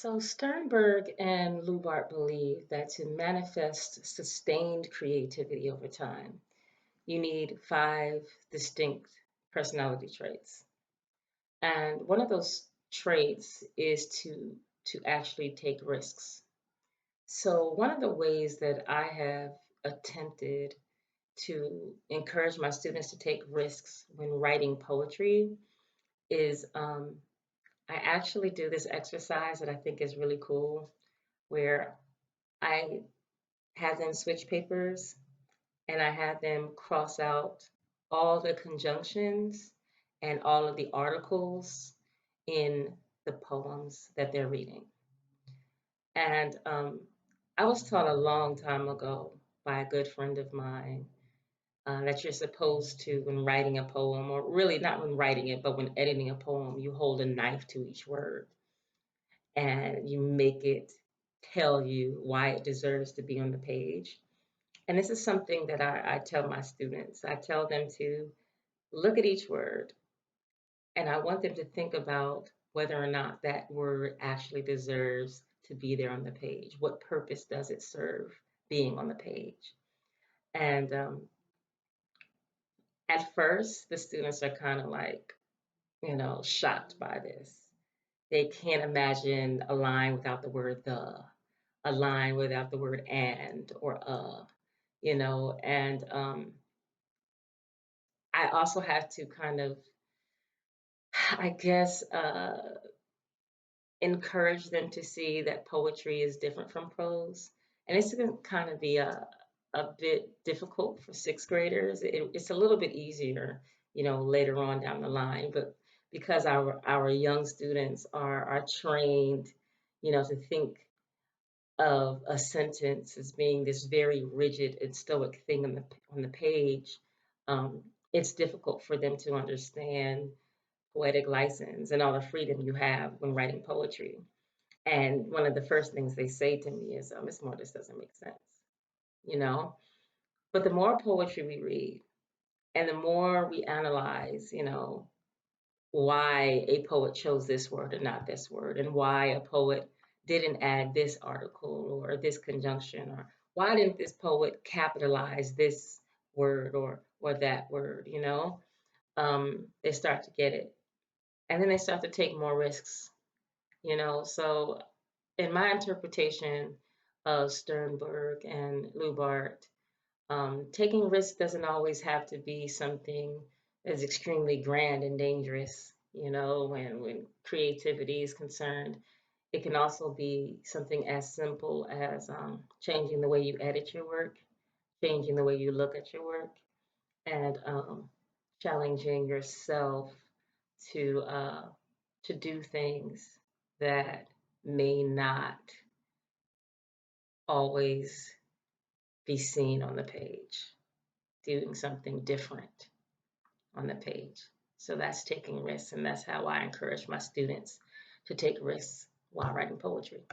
So Sternberg and Lubart believe that to manifest sustained creativity over time, you need five distinct personality traits. And one of those traits is to actually take risks. So one of the ways that I have attempted to encourage my students to take risks when writing poetry is I actually do this exercise that I think is really cool, where I have them switch papers and I have them cross out all the conjunctions and all of the articles in the poems that they're reading. And I was taught a long time ago by a good friend of mine that you're supposed to, when writing a poem, or really not when writing it, but when editing a poem, you hold a knife to each word and you make it tell you why it deserves to be on the page. And this is something that I tell my students. I tell them to look at each word, and I want them to think about whether or not that word actually deserves to be there on the page. What purpose does it serve being on the page? And at first, the students are kind of like, shocked by this. They can't imagine a line without the word the, a line without the word and or and I also have to kind of, I guess, encourage them to see that poetry is different from prose. And it's going to kind of be a bit difficult for sixth graders. It's a little bit easier, later on down the line. But because our young students are trained, to think of a sentence as being this very rigid and stoic thing on the page, it's difficult for them to understand poetic license and all the freedom you have when writing poetry. And one of the first things they say to me is, Miss Moore, this doesn't make sense, you know? But the more poetry we read and the more we analyze, why a poet chose this word and not this word, and why a poet didn't add this article or this conjunction, or why didn't this poet capitalize this word or that word, they start to get it. And then they start to take more risks, So in my interpretation of Sternberg and Lubart, taking risks doesn't always have to be something that's extremely grand and dangerous, when creativity is concerned. It can also be something as simple as changing the way you edit your work, changing the way you look at your work, and challenging yourself to uh, to do things that may not always be seen on the page, doing something different on the page. So that's taking risks, and that's how I encourage my students to take risks while writing poetry.